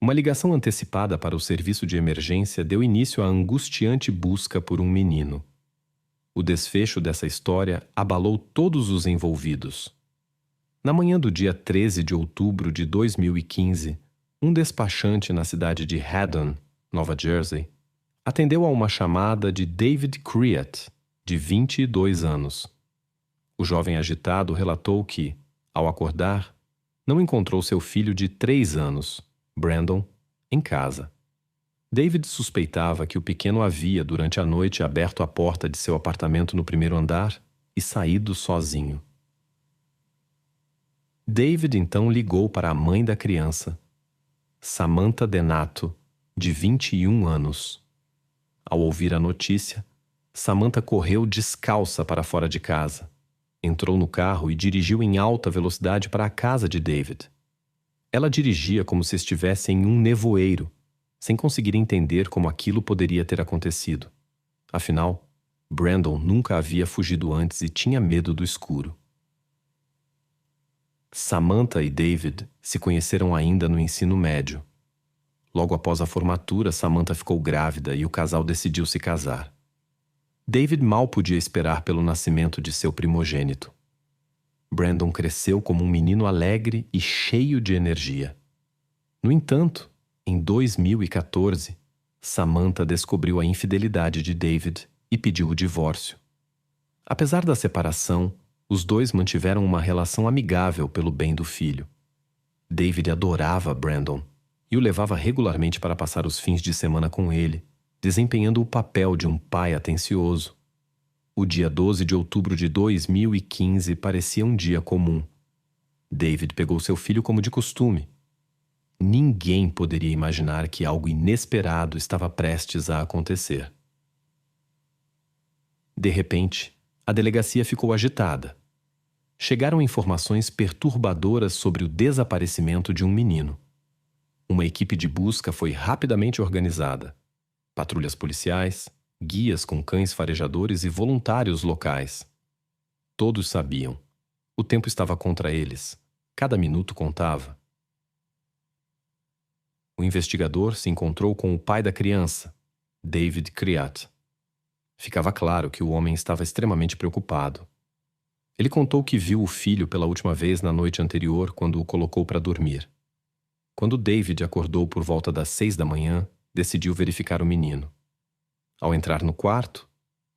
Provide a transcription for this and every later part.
Uma ligação antecipada para o serviço de emergência deu início à angustiante busca por um menino. O desfecho dessa história abalou todos os envolvidos. Na manhã do dia 13 de outubro de 2015, um despachante na cidade de Haddon, Nova Jersey, atendeu a uma chamada de David Creat, de 22 anos. O jovem agitado relatou que, ao acordar, não encontrou seu filho de 3 anos, Brandon, em casa. David suspeitava que o pequeno havia, durante a noite, aberto a porta de seu apartamento no primeiro andar e saído sozinho. David então ligou para a mãe da criança, Samantha Denato, de 21 anos. Ao ouvir a notícia, Samantha correu descalça para fora de casa, entrou no carro e dirigiu em alta velocidade para a casa de David. Ela dirigia como se estivesse em um nevoeiro, sem conseguir entender como aquilo poderia ter acontecido. Afinal, Brandon nunca havia fugido antes e tinha medo do escuro. Samantha e David se conheceram ainda no ensino médio. Logo após a formatura, Samantha ficou grávida e o casal decidiu se casar. David mal podia esperar pelo nascimento de seu primogênito. Brandon cresceu como um menino alegre e cheio de energia. No entanto, em 2014, Samantha descobriu a infidelidade de David e pediu o divórcio. Apesar da separação, os dois mantiveram uma relação amigável pelo bem do filho. David adorava Brandon e o levava regularmente para passar os fins de semana com ele, desempenhando o papel de um pai atencioso. O dia 12 de outubro de 2015 parecia um dia comum. David pegou seu filho como de costume. Ninguém poderia imaginar que algo inesperado estava prestes a acontecer. De repente, a delegacia ficou agitada. Chegaram informações perturbadoras sobre o desaparecimento de um menino. Uma equipe de busca foi rapidamente organizada. Patrulhas policiais, guias com cães farejadores e voluntários locais. Todos sabiam. O tempo estava contra eles. Cada minuto contava. O investigador se encontrou com o pai da criança, David Creat. Ficava claro que o homem estava extremamente preocupado. Ele contou que viu o filho pela última vez na noite anterior, quando o colocou para dormir. Quando David acordou por volta das 6 da manhã, decidiu verificar o menino. Ao entrar no quarto,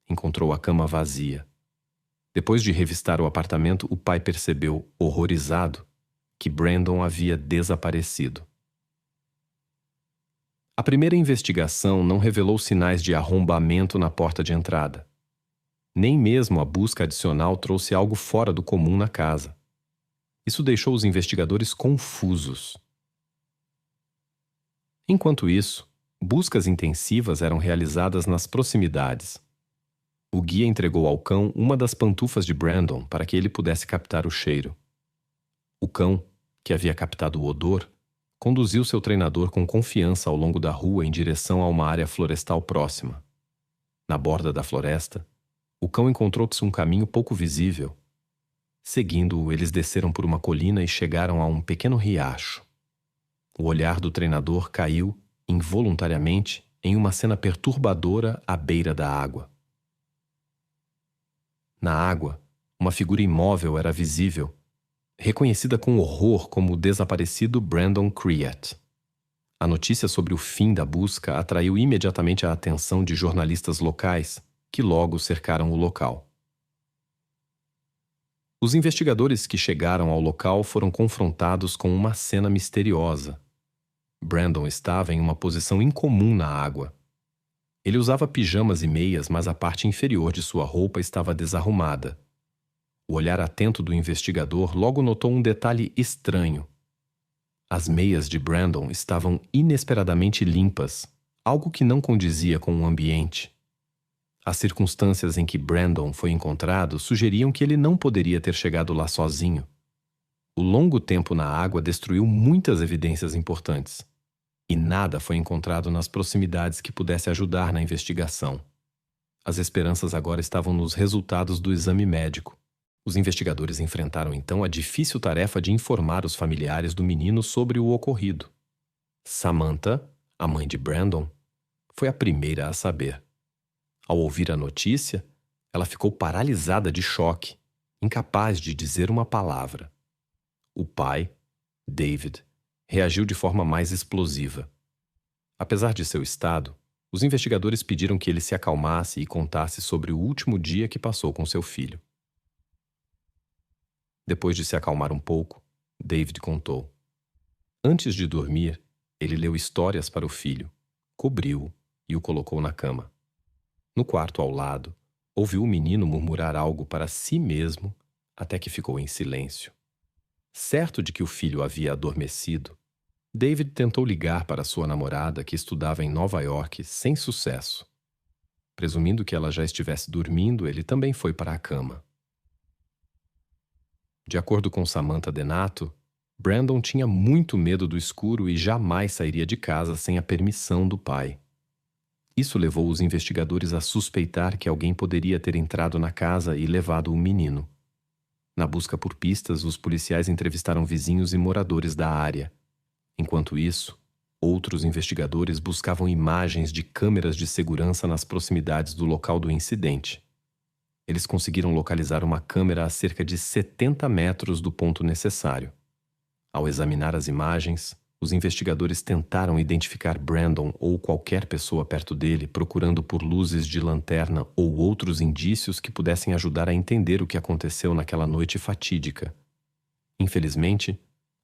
encontrou a cama vazia. Depois de revistar o apartamento, o pai percebeu, horrorizado, que Brandon havia desaparecido. A primeira investigação não revelou sinais de arrombamento na porta de entrada. Nem mesmo a busca adicional trouxe algo fora do comum na casa. Isso deixou os investigadores confusos. Enquanto isso, buscas intensivas eram realizadas nas proximidades. O guia entregou ao cão uma das pantufas de Brandon para que ele pudesse captar o cheiro. O cão, que havia captado o odor, conduziu seu treinador com confiança ao longo da rua em direção a uma área florestal próxima. Na borda da floresta, o cão encontrou-se um caminho pouco visível. Seguindo-o, eles desceram por uma colina e chegaram a um pequeno riacho. O olhar do treinador caiu, involuntariamente, em uma cena perturbadora à beira da água. Na água, uma figura imóvel era visível, reconhecida com horror como o desaparecido Brandon Creat. A notícia sobre o fim da busca atraiu imediatamente a atenção de jornalistas locais, que logo cercaram o local. Os investigadores que chegaram ao local foram confrontados com uma cena misteriosa. Brandon estava em uma posição incomum na água. Ele usava pijamas e meias, mas a parte inferior de sua roupa estava desarrumada. O olhar atento do investigador logo notou um detalhe estranho. As meias de Brandon estavam inesperadamente limpas, algo que não condizia com o ambiente. As circunstâncias em que Brandon foi encontrado sugeriam que ele não poderia ter chegado lá sozinho. O longo tempo na água destruiu muitas evidências importantes, e nada foi encontrado nas proximidades que pudesse ajudar na investigação. As esperanças agora estavam nos resultados do exame médico. Os investigadores enfrentaram então a difícil tarefa de informar os familiares do menino sobre o ocorrido. Samantha, a mãe de Brandon, foi a primeira a saber. Ao ouvir a notícia, ela ficou paralisada de choque, incapaz de dizer uma palavra. O pai, David, reagiu de forma mais explosiva. Apesar de seu estado, os investigadores pediram que ele se acalmasse e contasse sobre o último dia que passou com seu filho. Depois de se acalmar um pouco, David contou. Antes de dormir, ele leu histórias para o filho, cobriu-o e o colocou na cama. No quarto ao lado, ouviu o menino murmurar algo para si mesmo até que ficou em silêncio. Certo de que o filho havia adormecido, David tentou ligar para sua namorada que estudava em Nova York sem sucesso. Presumindo que ela já estivesse dormindo, ele também foi para a cama. De acordo com Samantha Denato, Brandon tinha muito medo do escuro e jamais sairia de casa sem a permissão do pai. Isso levou os investigadores a suspeitar que alguém poderia ter entrado na casa e levado o menino. Na busca por pistas, os policiais entrevistaram vizinhos e moradores da área. Enquanto isso, outros investigadores buscavam imagens de câmeras de segurança nas proximidades do local do incidente. Eles conseguiram localizar uma câmera a cerca de 70 metros do ponto necessário. Ao examinar as imagens, os investigadores tentaram identificar Brandon ou qualquer pessoa perto dele, procurando por luzes de lanterna ou outros indícios que pudessem ajudar a entender o que aconteceu naquela noite fatídica. Infelizmente,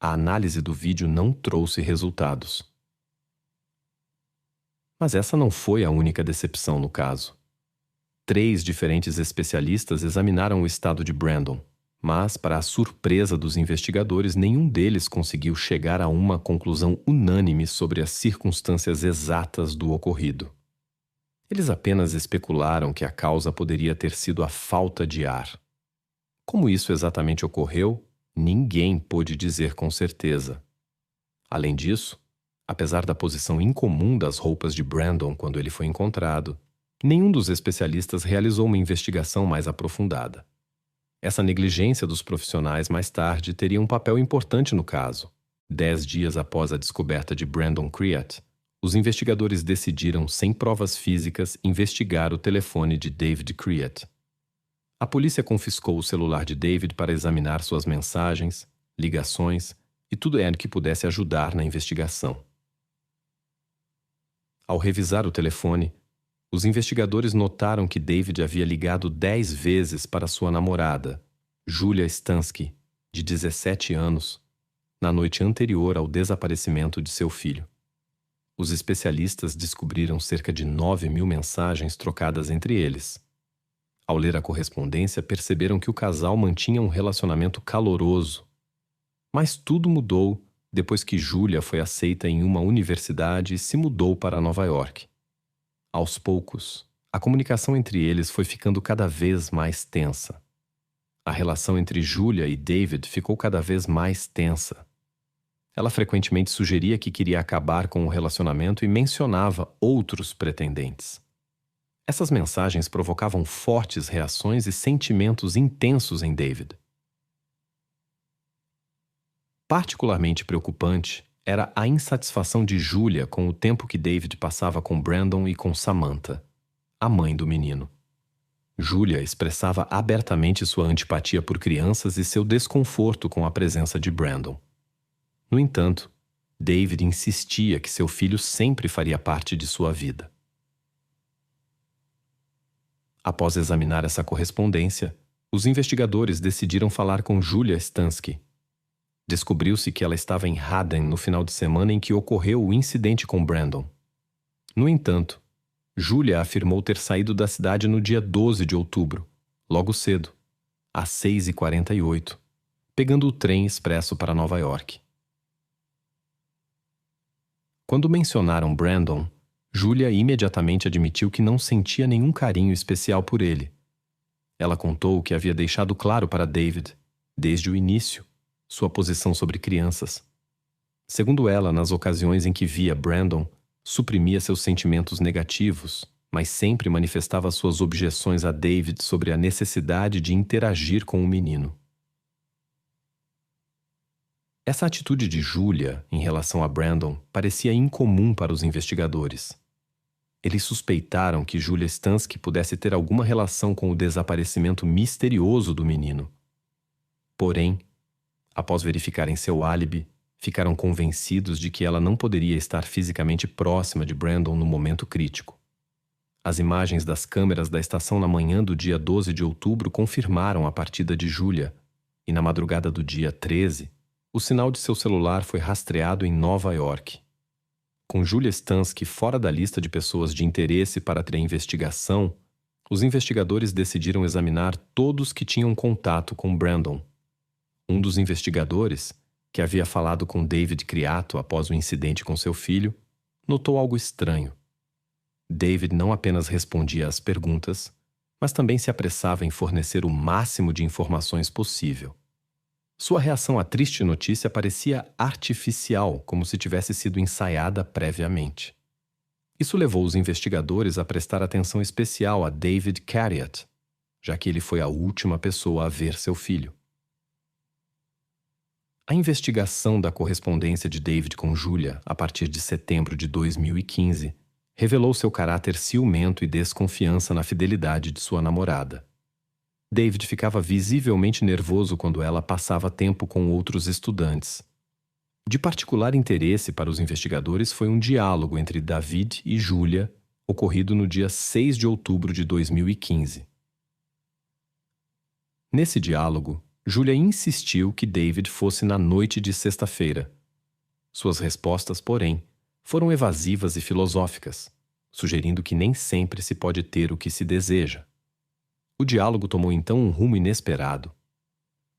a análise do vídeo não trouxe resultados. Mas essa não foi a única decepção no caso. 3 diferentes especialistas examinaram o estado de Brandon, mas, para a surpresa dos investigadores, nenhum deles conseguiu chegar a uma conclusão unânime sobre as circunstâncias exatas do ocorrido. Eles apenas especularam que a causa poderia ter sido a falta de ar. Como isso exatamente ocorreu, ninguém pôde dizer com certeza. Além disso, apesar da posição incomum das roupas de Brandon quando ele foi encontrado, nenhum dos especialistas realizou uma investigação mais aprofundada. Essa negligência dos profissionais mais tarde teria um papel importante no caso. 10 dias após a descoberta de Brandon Creat, os investigadores decidiram, sem provas físicas, investigar o telefone de David Creat. A polícia confiscou o celular de David para examinar suas mensagens, ligações e tudo que pudesse ajudar na investigação. Ao revisar o telefone, os investigadores notaram que David havia ligado 10 vezes para sua namorada, Julia Stansky, de 17 anos, na noite anterior ao desaparecimento de seu filho. Os especialistas descobriram cerca de 9.000 mensagens trocadas entre eles. Ao ler a correspondência, perceberam que o casal mantinha um relacionamento caloroso. Mas tudo mudou depois que Julia foi aceita em uma universidade e se mudou para Nova York. Aos poucos, a comunicação entre eles foi ficando cada vez mais tensa. A relação entre Julia e David ficou cada vez mais tensa. Ela frequentemente sugeria que queria acabar com o relacionamento e mencionava outros pretendentes. Essas mensagens provocavam fortes reações e sentimentos intensos em David. Particularmente preocupante era a insatisfação de Julia com o tempo que David passava com Brandon e com Samantha, a mãe do menino. Julia expressava abertamente sua antipatia por crianças e seu desconforto com a presença de Brandon. No entanto, David insistia que seu filho sempre faria parte de sua vida. Após examinar essa correspondência, os investigadores decidiram falar com Julia Stansky. Descobriu-se que ela estava em Haddon no final de semana em que ocorreu o incidente com Brandon. No entanto, Julia afirmou ter saído da cidade no dia 12 de outubro, logo cedo, às 6h48, pegando o trem expresso para Nova York. Quando mencionaram Brandon, Julia imediatamente admitiu que não sentia nenhum carinho especial por ele. Ela contou que havia deixado claro para David, desde o início, sua posição sobre crianças. Segundo ela, nas ocasiões em que via Brandon, suprimia seus sentimentos negativos, mas sempre manifestava suas objeções a David sobre a necessidade de interagir com o menino. Essa atitude de Julia em relação a Brandon parecia incomum para os investigadores. Eles suspeitaram que Julia Stansky pudesse ter alguma relação com o desaparecimento misterioso do menino. Porém, após verificarem seu álibi, ficaram convencidos de que ela não poderia estar fisicamente próxima de Brandon no momento crítico. As imagens das câmeras da estação na manhã do dia 12 de outubro confirmaram a partida de Julia, e na madrugada do dia 13, o sinal de seu celular foi rastreado em Nova York. Com Julia Stansky fora da lista de pessoas de interesse para a investigação, os investigadores decidiram examinar todos que tinham contato com Brandon. Um dos investigadores, que havia falado com David Criato após o incidente com seu filho, notou algo estranho. David não apenas respondia às perguntas, mas também se apressava em fornecer o máximo de informações possível. Sua reação à triste notícia parecia artificial, como se tivesse sido ensaiada previamente. Isso levou os investigadores a prestar atenção especial a David Carriott, já que ele foi a última pessoa a ver seu filho. A investigação da correspondência de David com Julia, a partir de setembro de 2015, revelou seu caráter ciumento e desconfiança na fidelidade de sua namorada. David ficava visivelmente nervoso quando ela passava tempo com outros estudantes. De particular interesse para os investigadores foi um diálogo entre David e Julia, ocorrido no dia 6 de outubro de 2015. Nesse diálogo, Julia insistiu que David fosse na noite de sexta-feira. Suas respostas, porém, foram evasivas e filosóficas, sugerindo que nem sempre se pode ter o que se deseja. O diálogo tomou então um rumo inesperado.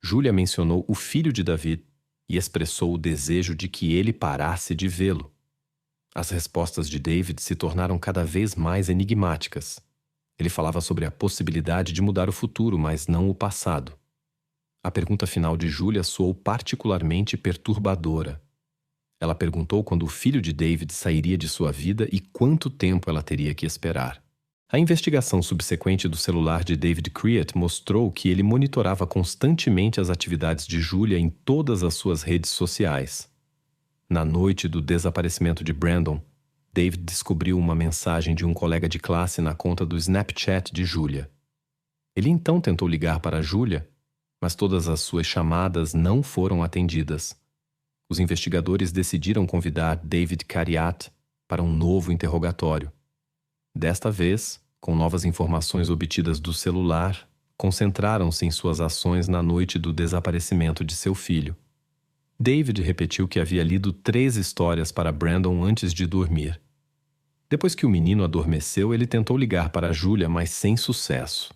Julia mencionou o filho de David e expressou o desejo de que ele parasse de vê-lo. As respostas de David se tornaram cada vez mais enigmáticas. Ele falava sobre a possibilidade de mudar o futuro, mas não o passado. A pergunta final de Julia soou particularmente perturbadora. Ela perguntou quando o filho de David sairia de sua vida e quanto tempo ela teria que esperar. A investigação subsequente do celular de David Criatt mostrou que ele monitorava constantemente as atividades de Julia em todas as suas redes sociais. Na noite do desaparecimento de Brandon, David descobriu uma mensagem de um colega de classe na conta do Snapchat de Julia. Ele então tentou ligar para Julia, mas todas as suas chamadas não foram atendidas. Os investigadores decidiram convidar David Carriott para um novo interrogatório. Desta vez, com novas informações obtidas do celular, concentraram-se em suas ações na noite do desaparecimento de seu filho. David repetiu que havia lido 3 histórias para Brandon antes de dormir. Depois que o menino adormeceu, ele tentou ligar para Julia, mas sem sucesso.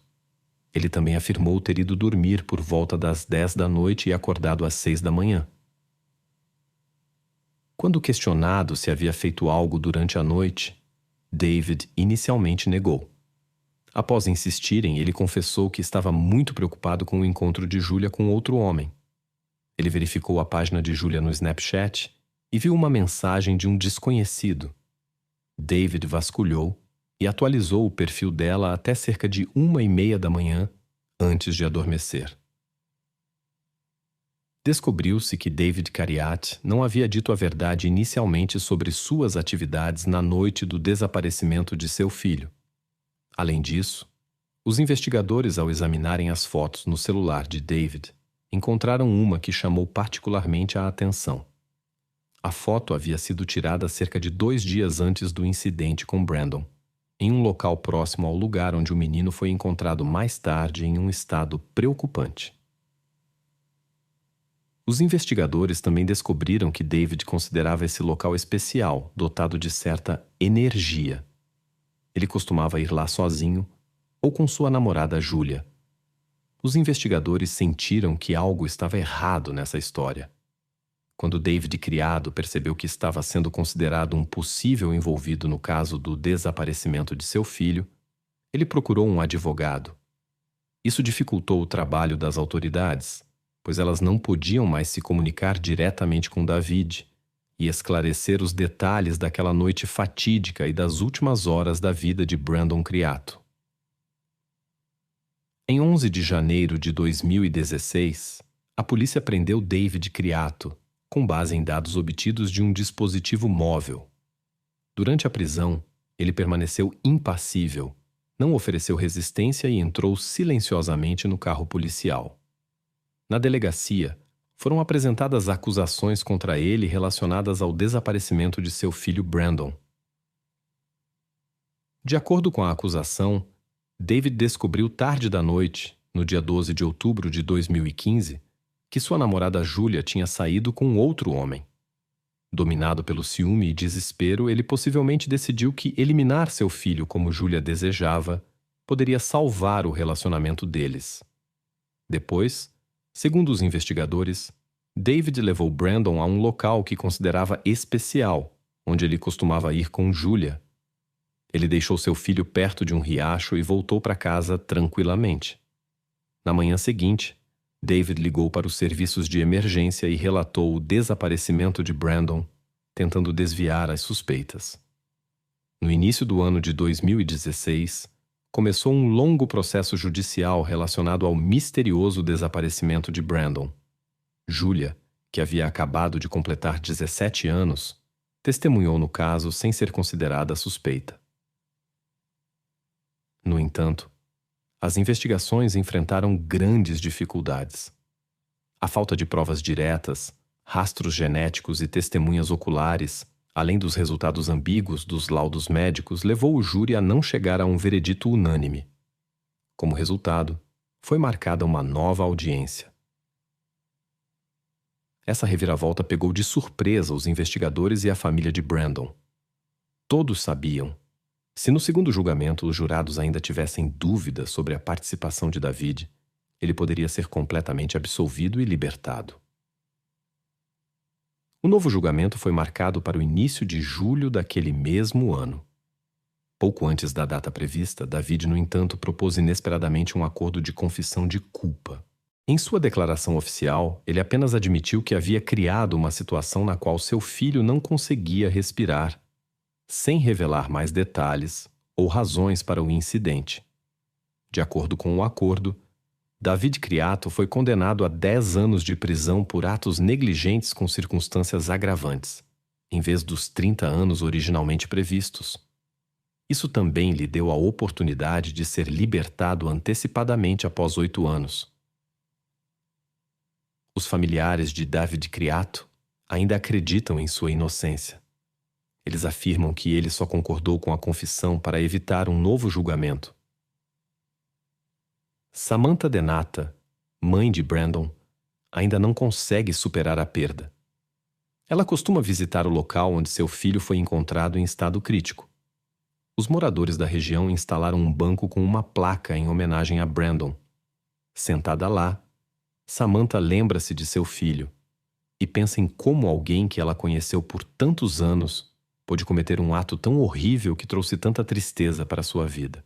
Ele também afirmou ter ido dormir por volta das 10 da noite e acordado às 6 da manhã. Quando questionado se havia feito algo durante a noite, David inicialmente negou. Após insistirem, ele confessou que estava muito preocupado com o encontro de Julia com outro homem. Ele verificou a página de Julia no Snapchat e viu uma mensagem de um desconhecido. David vasculhou e atualizou o perfil dela até cerca de 1h30 da manhã, antes de adormecer. Descobriu-se que David Carriott não havia dito a verdade inicialmente sobre suas atividades na noite do desaparecimento de seu filho. Além disso, os investigadores, ao examinarem as fotos no celular de David, encontraram uma que chamou particularmente a atenção. A foto havia sido tirada cerca de 2 dias antes do incidente com Brandon, em um local próximo ao lugar onde o menino foi encontrado mais tarde em um estado preocupante. Os investigadores também descobriram que David considerava esse local especial, dotado de certa energia. Ele costumava ir lá sozinho ou com sua namorada Julia. Os investigadores sentiram que algo estava errado nessa história. Quando David Criado percebeu que estava sendo considerado um possível envolvido no caso do desaparecimento de seu filho, ele procurou um advogado. Isso dificultou o trabalho das autoridades, pois elas não podiam mais se comunicar diretamente com David e esclarecer os detalhes daquela noite fatídica e das últimas horas da vida de Brandon Criato. Em 11 de janeiro de 2016, a polícia prendeu David Criato, com base em dados obtidos de um dispositivo móvel. Durante a prisão, ele permaneceu impassível, não ofereceu resistência e entrou silenciosamente no carro policial. Na delegacia, foram apresentadas acusações contra ele relacionadas ao desaparecimento de seu filho Brandon. De acordo com a acusação, David descobriu tarde da noite, no dia 12 de outubro de 2015, que sua namorada Julia tinha saído com outro homem. Dominado pelo ciúme e desespero, ele possivelmente decidiu que eliminar seu filho como Julia desejava poderia salvar o relacionamento deles. Depois, segundo os investigadores, David levou Brandon a um local que considerava especial, onde ele costumava ir com Julia. Ele deixou seu filho perto de um riacho e voltou para casa tranquilamente. Na manhã seguinte, David ligou para os serviços de emergência e relatou o desaparecimento de Brandon, tentando desviar as suspeitas. No início do ano de 2016, começou um longo processo judicial relacionado ao misterioso desaparecimento de Brandon. Julia, que havia acabado de completar 17 anos, testemunhou no caso sem ser considerada suspeita. No entanto, as investigações enfrentaram grandes dificuldades. A falta de provas diretas, rastros genéticos e testemunhas oculares, além dos resultados ambíguos dos laudos médicos, levou o júri a não chegar a um veredito unânime. Como resultado, foi marcada uma nova audiência. Essa reviravolta pegou de surpresa os investigadores e a família de Brandon. Todos sabiam. Se no segundo julgamento os jurados ainda tivessem dúvidas sobre a participação de David, ele poderia ser completamente absolvido e libertado. O novo julgamento foi marcado para o início de julho daquele mesmo ano. Pouco antes da data prevista, David, no entanto, propôs inesperadamente um acordo de confissão de culpa. Em sua declaração oficial, ele apenas admitiu que havia criado uma situação na qual seu filho não conseguia respirar, sem revelar mais detalhes ou razões para o incidente. De acordo com o acordo, David Criato foi condenado a 10 anos de prisão por atos negligentes com circunstâncias agravantes, em vez dos 30 anos originalmente previstos. Isso também lhe deu a oportunidade de ser libertado antecipadamente após 8 anos. Os familiares de David Criato ainda acreditam em sua inocência. Eles afirmam que ele só concordou com a confissão para evitar um novo julgamento. Samantha Denata, mãe de Brandon, ainda não consegue superar a perda. Ela costuma visitar o local onde seu filho foi encontrado em estado crítico. Os moradores da região instalaram um banco com uma placa em homenagem a Brandon. Sentada lá, Samantha lembra-se de seu filho e pensa em como alguém que ela conheceu por tantos anos pôde cometer um ato tão horrível que trouxe tanta tristeza para sua vida.